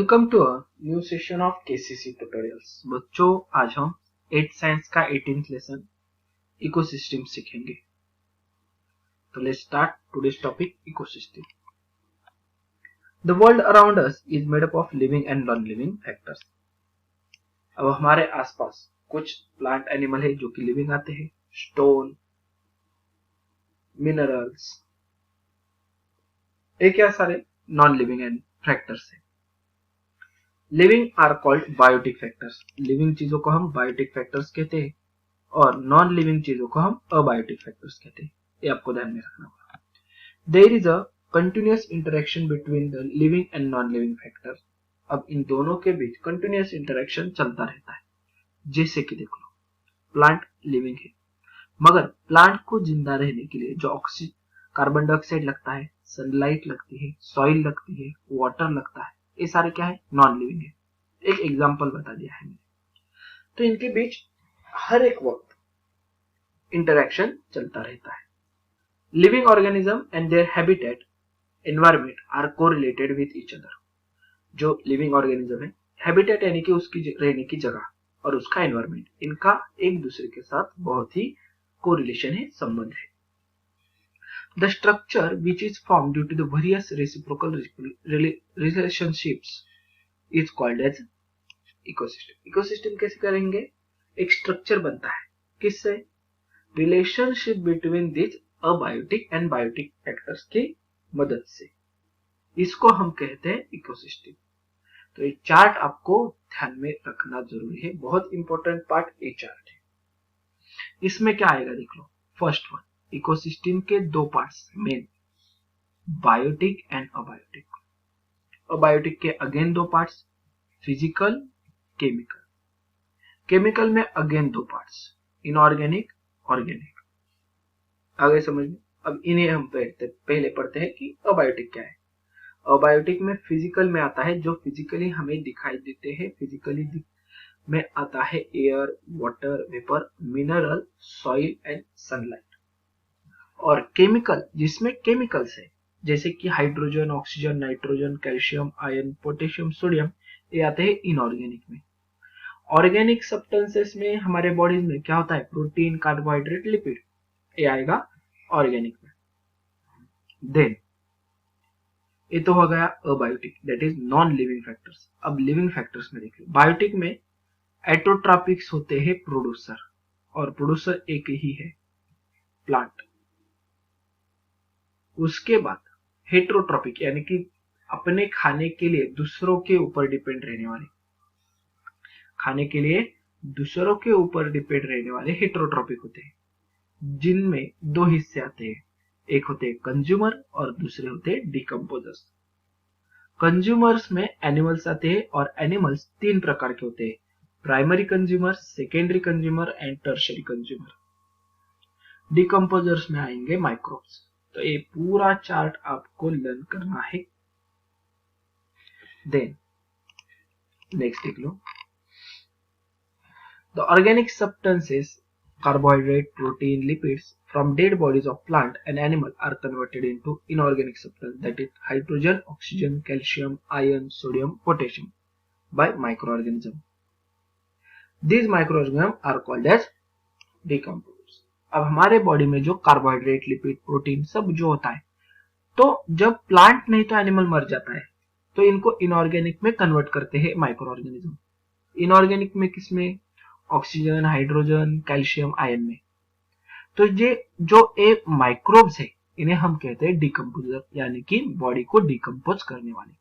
Welcome to a new session of KCC tutorials. बच्चों, आज हम 8th साइंस का 18th लेसन इकोसिस्टम सीखेंगे। तो let's start today's topic ecosystem. The world around us is made up of living and non living factors. अब हमारे आसपास कुछ प्लांट एनिमल है जो कि लिविंग आते हैं, स्टोन, मिनरल्स, एक या सारे नॉन लिविंग एंड फैक्टर्स है। Living are called biotic factors. Living चीजों को हम बायोटिक फैक्टर्स कहते हैं और नॉन लिविंग चीजों को हम अबायोटिक फैक्टर्स कहते हैं। ये आपको ध्यान में रखना होगा। There is a continuous interaction between the living and non living factors. अब इन दोनों के बीच कंटिन्यूअस इंटरेक्शन चलता रहता है। जैसे कि देख लो, प्लांट लिविंग है, मगर प्लांट को जिंदा रहने के लिए जो ऑक्सीजन, कार्बन डाइऑक्साइड लगता है, सनलाइट लगती है, सॉइल लगती है, वाटर लगता है, ये सारे क्या है? नॉन लिविंग है। एक एग्जांपल बता दिया है मैंने। तो इनके बीच हर एक वक्त इंटरेक्शन चलता रहता है। Living organism and their habitat environment are correlated with each other. जो लिविंग ऑर्गेनिज्म है, हैबिटेट यानी कि उसकी रहने की जगह और उसका एनवायरनमेंट, इनका एक दूसरे के साथ बहुत ही कोरिलेशन है, संबंध है। The structure which is formed due to the various reciprocal relationships is called as ecosystem. Ecosystem कैसे करेंगे? एक स्ट्रक्चर बनता है, किससे? Relationship between this abiotic and biotic factors की मदद से। इसको हम कहते हैं इकोसिस्टम। तो ये चार्ट आपको ध्यान में रखना जरूरी है, बहुत इंपॉर्टेंट पार्ट ये चार्ट है। इसमें क्या आएगा देख लो। फर्स्ट वन, इकोसिस्टम के दो parts main, biotic and abiotic. Abiotic के अगेन दो पार्ट्स, फिजिकल, केमिकल। केमिकल में अगेन दो पार्ट्स, इनऑर्गेनिक, ऑर्गेनिक। आगे समझ में। अब इन्हें हम पहले पढ़ते हैं कि अबायोटिक क्या है। अबायोटिक में फिजिकल में आता है, जो फिजिकली हमें दिखाई देते हैं। फिजिकली में आता है air, water, vapour, mineral, soil and sunlight. और केमिकल, जिसमें केमिकल्स है जैसे कि hydrogen, oxygen, nitrogen, calcium, iron, potassium, sodium, ये आते हैं इनऑर्गेनिक में। ऑर्गेनिक सब्सटेंसेस में हमारे बॉडी में क्या होता है? प्रोटीन, कार्बोहाइड्रेट, लिपिड, ये आएगा ऑर्गेनिक में। देन ये तो हो गया abiotic, that is non living factors. अब लिविंग फैक्टर्स में देखिए, बायोटिक में एटोट्रॉपिक्स होते हैं प्रोड्यूसर, और प्रोड्यूसर एक ही है, प्लांट। उसके बाद हेट्रोट्रॉपिक यानी कि अपने खाने के लिए दूसरों के ऊपर डिपेंड रहने वाले, खाने के लिए दूसरों के ऊपर डिपेंड रहने वाले हेट्रोट्रॉपिक होते हैं, जिनमें दो हिस्से आते हैं। एक होते हैं कंज्यूमर और दूसरे होते हैं डिकम्पोजर्स। कंज्यूमर्स में एनिमल्स आते हैं और एनिमल्स तीन प्रकार के होते हैं, primary consumer, secondary consumer and tertiary consumer. Decomposers में आएंगे माइक्रोब्स। तो ये पूरा चार्ट आपको लर्न करना है। देन नेक्स्ट देख लो, the organic substances, carbohydrate, protein, lipids from dead bodies of plant and animal are converted into inorganic substance, that is hydrogen, oxygen, calcium, iron, sodium, potassium by microorganism. These microorganisms are called as decomposers. अब हमारे body में जो carbohydrate, lipid, protein सब जो होता है, तो जब प्लांट नहीं तो एनिमल मर जाता है, तो इनको इनऑर्गेनिक में कन्वर्ट करते हैं माइक्रो ऑर्गेनिज्म। इनऑर्गेनिक में किसमें? ऑक्सीजन, हाइड्रोजन, कैल्शियम, आयन में। तो ये जो एक माइक्रोब्स है, इन्हें हम कहते हैं डिकम्पोजर, यानी कि बॉडी को डिकम्पोज करने वाले।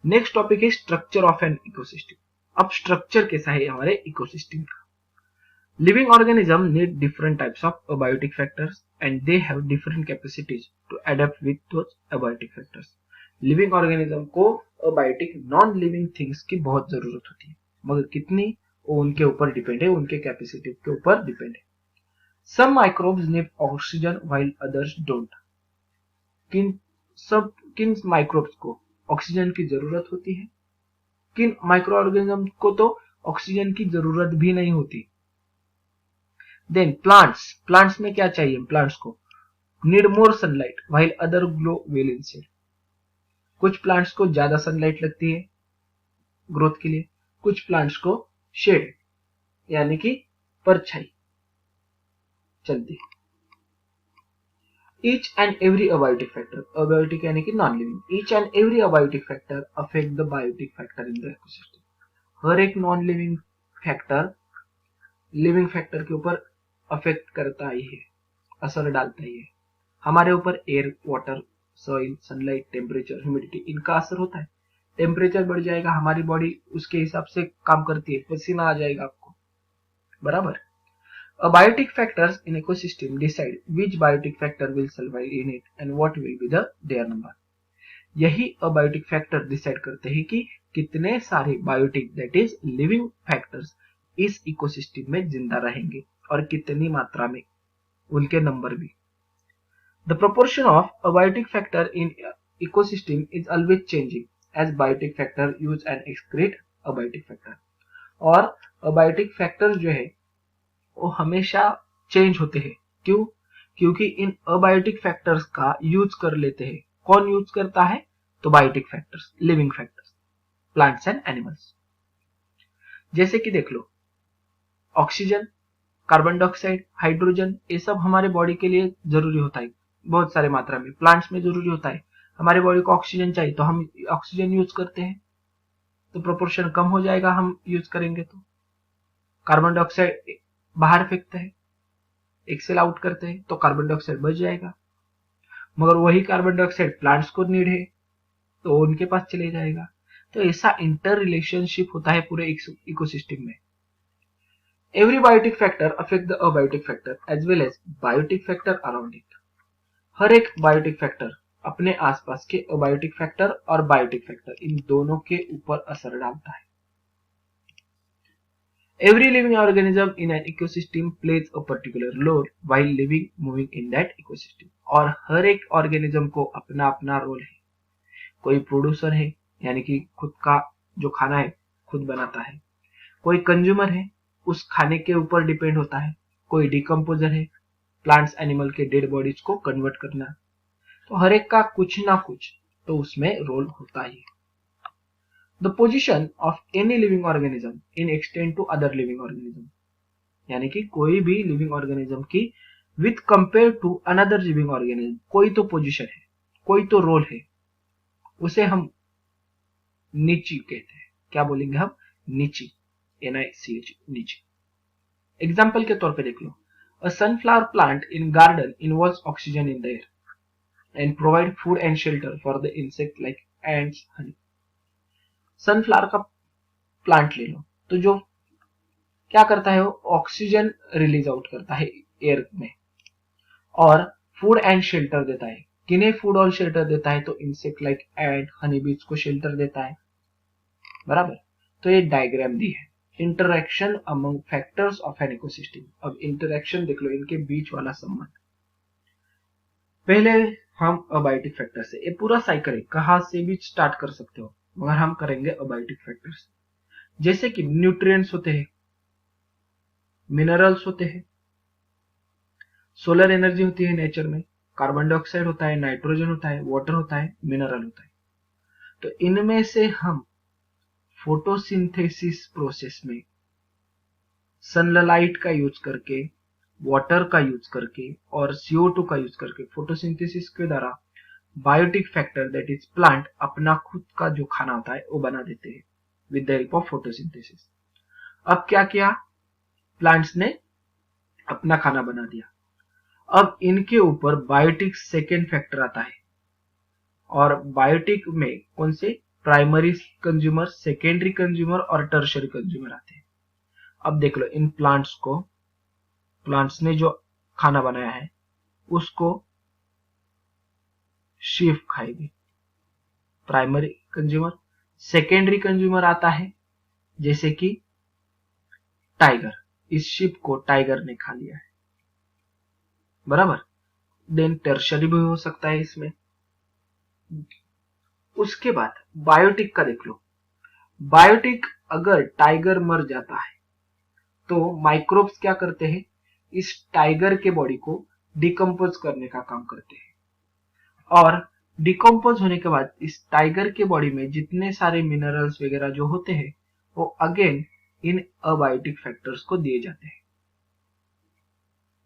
नेक्स्ट टॉपिक है स्ट्रक्चर ऑफ एन इकोसिस्टम। अब स्ट्रक्चर कैसा है हमारे इकोसिस्टम का? Living organism need different types of abiotic factors and they have different capacities to adapt with those abiotic factors. Living organism को अबायोटिक नॉन लिविंग थिंग्स की बहुत जरूरत होती है, मगर कितनी, वो उनके ऊपर डिपेंड है, उनके कैपेसिटी के ऊपर डिपेंड है। Some microbes need oxygen while others don't. किन माइक्रोब्स को ऑक्सीजन की जरूरत होती है, किन माइक्रो ऑर्गेनिज्म को तो ऑक्सीजन की जरूरत भी नहीं होती। देन प्लांट्स में क्या चाहिए? प्लांट्स को need more sunlight while other glow well in shade. कुछ प्लांट्स को ज्यादा सनलाइट लगती है ग्रोथ के लिए, कुछ प्लांट्स को शेड यानी कि परछाई चलती है। Each and every abiotic factor, abiotic यानी कि non living, each and every abiotic factor affect the biotic factor in the ecosystem. हर एक non living factor living factor के ऊपर अफेक्ट करता ही है, असर डालता ही है। हमारे ऊपर air, water, soil, sunlight, temperature, humidity, इनका असर होता है। टेम्परेचर बढ़ जाएगा, हमारी बॉडी उसके हिसाब से काम करती है, पसीना आ जाएगा आपको, बराबर। Abiotic factors in ecosystem decide which biotic factor will survive in it and what will be their number. यही abiotic factor decide करते हैं कि कितने सारे biotic that is living factors इस ecosystem में जिंदा रहेंगे और कितनी मात्रा में, उनके नंबर भी। The proportion of abiotic factor in ecosystem is always changing as biotic factor use and excrete abiotic factor. और abiotic factor जो है वो हमेशा चेंज होते हैं। क्यों? क्योंकि इन अबायोटिक फैक्टर्स का यूज कर लेते हैं। कौन यूज करता है? तो biotic factors, living factors, plants and animals. जैसे कि देख लो, ऑक्सीजन, कार्बन डाइऑक्साइड, हाइड्रोजन, ये सब हमारे बॉडी के लिए जरूरी होता है बहुत सारे मात्रा में। प्लांट्स में जरूरी होता है, हमारे बॉडी को ऑक्सीजन चाहिए तो हम ऑक्सीजन यूज करते हैं, तो प्रोपोर्शन कम हो जाएगा हम यूज करेंगे तो। कार्बन डाइऑक्साइड बाहर फेंकते हैं, एक्सेल आउट करते हैं तो कार्बन डाइऑक्साइड बच जाएगा, मगर वही कार्बन डाइऑक्साइड प्लांट्स को नीड है तो उनके पास चले जाएगा। तो ऐसा इंटर रिलेशनशिप होता है पूरे इकोसिस्टम में। Every biotic factor affect the abiotic factor as well as biotic factor around it. हर एक बायोटिक फैक्टर अपने आसपास के अबायोटिक फैक्टर और बायोटिक फैक्टर इन दोनों के ऊपर असर डालता है। Every living organism in an ecosystem plays a particular role while living, moving in that ecosystem. और हर एक ऑर्गेनिज्म को अपना अपना रोल है। कोई प्रोड्यूसर है, यानी कि खुद का जो खाना है खुद बनाता है। कोई कंज्यूमर है, उस खाने के ऊपर डिपेंड होता है। कोई डिकम्पोजर है, प्लांट्स एनिमल के डेड बॉडीज को कन्वर्ट करना। तो हर एक का कुछ ना कुछ तो उसमें रोल होता ही है। The position of any living organism in extent to other living organism, यानी कि कोई भी लिविंग ऑर्गेनिज्म की with compared to another living organism, कोई तो पोजीशन है, कोई तो रोल है, उसे हम निची कहते हैं। क्या बोलेंगे हम? निची, NICH, निची। एग्जाम्पल के तौर पे देख लो, a sunflower plant in garden involves oxygen in the air and provide food and shelter for the insect like ants, honey. Sunflower का प्लांट ले लो, तो जो क्या करता है वो ऑक्सीजन रिलीज आउट करता है एयर में और फूड एंड शेल्टर देता है। किन्हें फूड और शेल्टर देता है? तो इंसेक्ट लाइक एंट, हनी बीज को शेल्टर देता है, बराबर। तो ये डायग्राम दी है, interaction among factors of an ecosystem. अब इंटरैक्शन देख लो, इनके बीच वाला संबंध। पहले हम अबायोटिक फैक्टर से, ये पूरा साइकिल है, कहां से भी स्टार्ट कर सकते हो, मगर हम करेंगे अबायोटिक फैक्टर्स। जैसे कि न्यूट्रिएंट्स होते हैं, मिनरल्स होते हैं, सोलर एनर्जी होती है नेचर में, कार्बन डाइऑक्साइड होता है, नाइट्रोजन होता है, वाटर होता है, मिनरल होता है। तो इनमें से हम फोटोसिंथेसिस प्रोसेस में सनलाइट का यूज करके, वाटर का यूज करके और CO2 का यूज करके फोटोसिंथेसिस के द्वारा biotic factor that is plant अपना खुद का जो खाना होता है वो बना देते हैं with the help of photosynthesis. अब क्या किया? प्लांट्स ने अपना खाना बना दिया। अब इनके ऊपर बायोटिक सेकेंड फैक्टर आता है, और बायोटिक में कौन से? प्राइमरी कंज्यूमर, सेकेंडरी कंज्यूमर और टर्शियरी कंज्यूमर आते हैं। अब देख लो, इन प्लांट्स को, प्लांट्स ने जो खाना बनाया है उसको शीप खाएगी, प्राइमरी कंज्यूमर। सेकेंडरी कंज्यूमर आता है जैसे कि टाइगर, इस शीप को टाइगर ने खा लिया है, बराबर। देन टर्शियरी भी हो सकता है इसमें। उसके बाद बायोटिक का देख लो, बायोटिक अगर टाइगर मर जाता है तो माइक्रोब्स क्या करते हैं? इस टाइगर के बॉडी को डिकम्पोज करने का काम करते हैं और डिकम्पोज होने के बाद इस टाइगर के बॉडी में जितने सारे मिनरल्स वगैरह जो होते हैं वो अगेन इन अबायोटिक फैक्टर्स को दिए जाते हैं।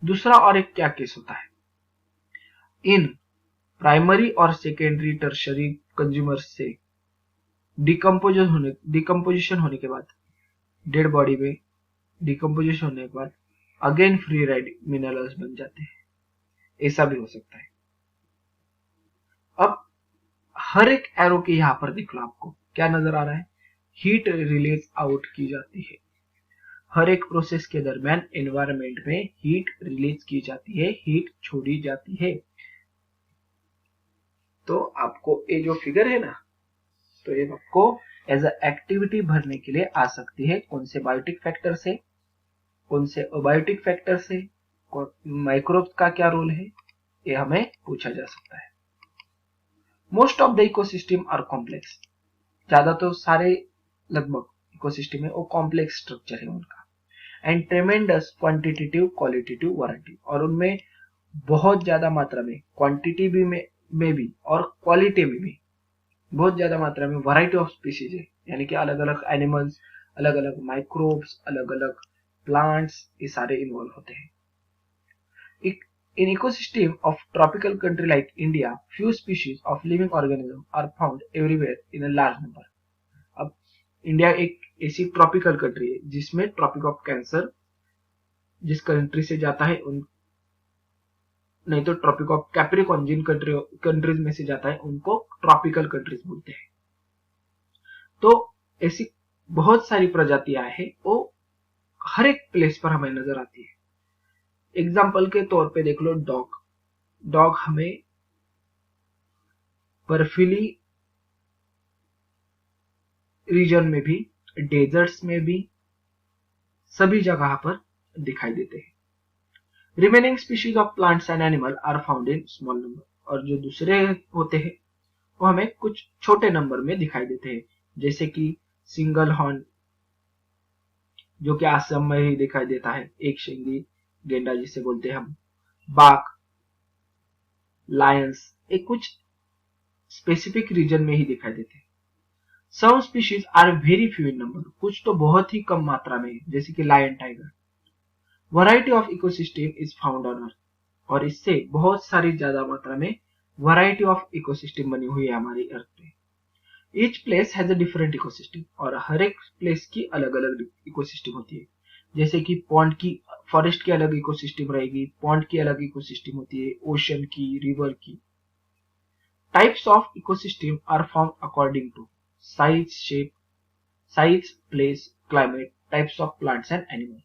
दूसरा और एक क्या केस होता है, इन प्राइमरी और सेकेंडरी टर्शरी कंज्यूमर्स से डिकम्पोजिशन होने के बाद डेड बॉडी में डिकम्पोजिशन होने के बाद अगेन फ्री मिनरल्स बन जाते हैं, ऐसा भी हो सकता है। अब हर एक एरो के यहां पर देख लो, आपको क्या नजर आ रहा है, हीट रिलीज आउट की जाती है। हर एक प्रोसेस के दरमियान एनवायरनमेंट में हीट रिलीज की जाती है, हीट छोड़ी जाती है। तो आपको ये जो फिगर है ना, तो ये आपको एज अ एक्टिविटी भरने के लिए आ सकती है, कौन से बायोटिक फैक्टर से, कौन से अबायोटिक फैक्टर से, माइक्रोब्स का क्या रोल है, ये हमें पूछा जा सकता है। Most of the ecosystem are complex, ज्यादा तो सारे लगभग इकोसिस्टम है वो कॉम्प्लेक्स स्ट्रक्चर है उनका, एंड ट्रेमेंडस क्वांटिटेटिव क्वालिटेटिव वैरायटी, और उनमें बहुत ज्यादा मात्रा में क्वांटिटी में भी और क्वालिटी में भी बहुत ज्यादा मात्रा में वैरायटी ऑफ स्पीशीज है, यानी कि अलग अलग एनिमल्स, अलग अलग माइक्रोब्स, अलग अलग प्लांट्स, ये सारे इन्वॉल्व होते हैं। In ecosystem of tropical country like India, few species of living organisms are found everywhere in a large number. अब इंडिया एक ऐसी ट्रॉपिकल कंट्री है जिसमें ट्रॉपिक ऑफ कैंसर जिस कंट्री से जाता है उन, नहीं तो ट्रॉपिक ऑफ कैप्रिकॉन जिन कंट्रीज में से जाता है उनको ट्रॉपिकल कंट्रीज बोलते हैं। तो ऐसी बहुत सारी प्रजातियां हैं वो हर एक प्लेस पर हमें नजर आती है। एग्जाम्पल के तौर पे देख लो डॉग हमें बर्फीली रीजन में भी, डेजर्ट्स में भी, सभी जगह पर दिखाई देते हैं। Remaining species of plants and animal are found in small number, और जो दूसरे होते हैं वो हमें कुछ छोटे नंबर में दिखाई देते हैं, जैसे कि सिंगल हॉर्न जो कि असम में ही दिखाई देता है, एक शिंगी गेंडा जिसे बोलते हैं हम, बाघ, लायंस, एक कुछ स्पेसिफिक रीजन में ही दिखाई देते हैं। Some species are very few in number, कुछ तो बहुत ही कम मात्रा में है, जैसे कि lion, tiger. Variety of ecosystem is found on earth, और इससे बहुत सारी ज्यादा मात्रा में वैरायटी ऑफ इकोसिस्टम बनी हुई है हमारी अर्थ पे। Each place has a different ecosystem, और हर एक प्लेस की अलग अलग इकोसिस्टम होती है, जैसे कि पॉन्ड की, फॉरेस्ट की अलग इकोसिस्टम रहेगी, पॉन्ड की अलग इकोसिस्टम होती है, ओशन की, रिवर की। Types of ecosystem are form according to size, shape, size, place, climate, types of plants and animal.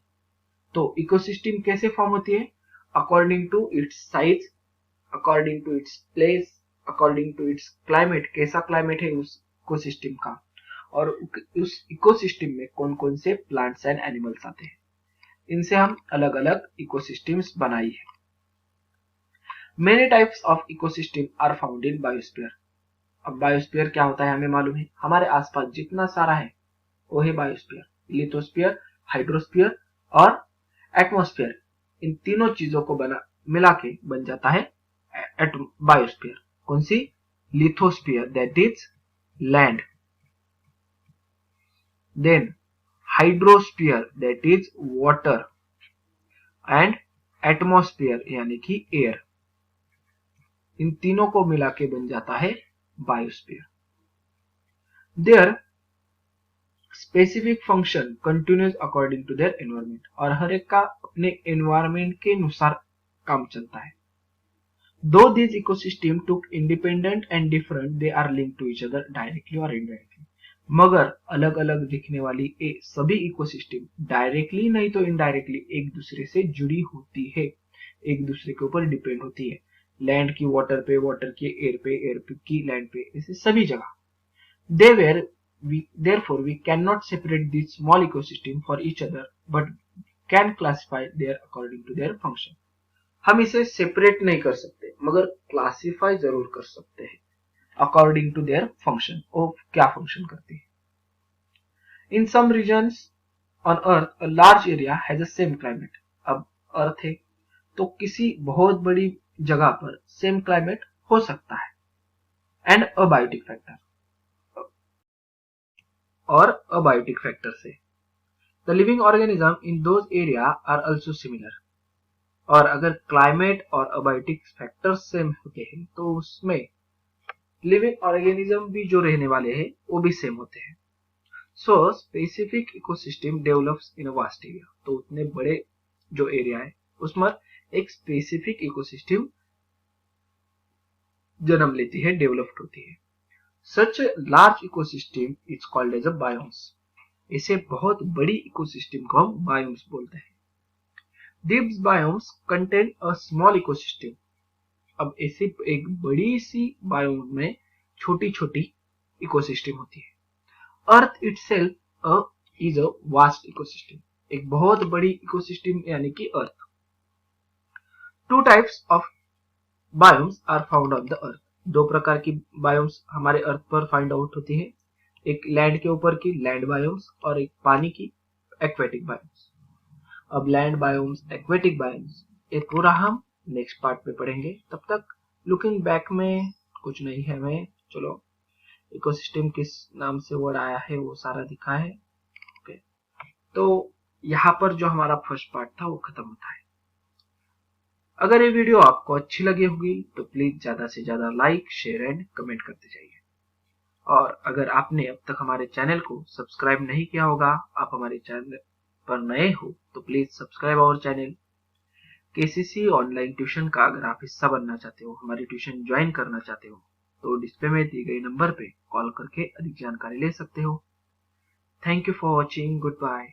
तो इकोसिस्टम कैसे फॉर्म होती है, according to its size, according to its place, according to its climate, कैसा climate है उस ecosystem का, और उस इकोसिस्टम में कौन कौन से प्लांट्स एंड एनिमल्स आते हैं, इनसे हम अलग अलग इकोसिस्टम्स बनाई है। Many types of ecosystem are found in biosphere. अब बायोस्फीयर क्या होता है हमें मालूम है, हमारे आसपास जितना सारा है वो है बायोस्फीयर, लिथोस्फीयर, हाइड्रोस्फीयर और एटमॉस्फेयर, इन तीनों चीजों को मिला के बन जाता है बायोस्फीयर। कौन सी, lithosphere that is land, then hydrosphere that is water, and atmosphere यानी कि एयर, इन तीनों को मिला के बन जाता है biosphere. Their specific function continues according to their environment, और हर एक का अपने एनवायरमेंट के अनुसार काम चलता है। Though this ecosystem took independent and different, they are linked to each other directly और इनडायरेक्टली, मगर अलग अलग दिखने वाली ये सभी इकोसिस्टम डायरेक्टली नहीं तो इनडायरेक्टली एक दूसरे से जुड़ी होती है, एक दूसरे के ऊपर डिपेंड होती है, लैंड की वाटर पे, वाटर की एयर पे, एयर की लैंड पे, ऐसे सभी जगह। They were therefore we cannot separate these small ecosystem for each other but can classify their according to their function। हम इसे सेपरेट नहीं कर सकते मगर क्लासिफाई जरूर कर सकते हैं अकॉर्डिंग टू देयर फंक्शन, वो क्या फंक्शन करती है। In some regions on earth a large area has a same climate. अब अर्थ है तो किसी बहुत बड़ी जगह पर सेम क्लाइमेट हो सकता है, एंड अबायोटिक फैक्टर और अबायोटिक फैक्टर से the living organism in those area are also similar. और अगर क्लाइमेट और अबायोटिक फैक्टर्स सेम होते हैं तो उसमें लिविंग ऑर्गेनिज्म भी जो रहने वाले हैं वो भी सेम होते हैं। So specific ecosystem develops in a vast area. तो उतने बड़े जो एरिया है उसमें एक स्पेसिफिक इकोसिस्टम जन्म लेती है, डेवलप्ड होती है। Such large ecosystem is called as a biomes. इसे बहुत बड़ी इकोसिस्टम को हम बायोम्स बोलते हैं। These biomes contain a small ecosystem। अब ऐसी एक बड़ी सी बायोम में छोटी छोटी इकोसिस्टम होती है। Earth itself is a vast ecosystem. एक बहुत बड़ी इकोसिस्टम यानी कि earth. Two types of biomes are found on the earth. दो प्रकार की बायोम्स हमारे अर्थ पर फाइंड आउट होती है। एक लैंड के ऊपर की लैंड बायोम्स और एक पानी की एक्वेटिक बायोम्स। अब लैंड बायोम्स, एक्वेटिक बायोम्स, ये पूरा हम नेक्स्ट पार्ट में पढ़ेंगे। तब तक लुकिंग बैक में कुछ नहीं है हमें। चलो, इकोसिस्टम किस नाम से वर्ड आया है वो सारा दिखा है। ओके, तो यहाँ पर जो हमारा फर्स्ट पार्ट था वो खत्म होता है। अगर ये वीडियो आपको अच्छी लगी होगी तो प्लीज ज्यादा से ज्यादा लाइक, शेयर एंड कमेंट करते जाइए। और अगर आपने अब तक हमारे चैनल को सब्सक्राइब नहीं किया होगा, आप हमारे चैनल पर नए हो तो please subscribe our channel. KCC online tuition का अगर आप हिस्सा बनना चाहते हो, हमारी ट्यूशन ज्वाइन करना चाहते हो, तो डिस्प्ले में दी गई नंबर पे कॉल करके अधिक जानकारी ले सकते हो। Thank you for watching. Good bye.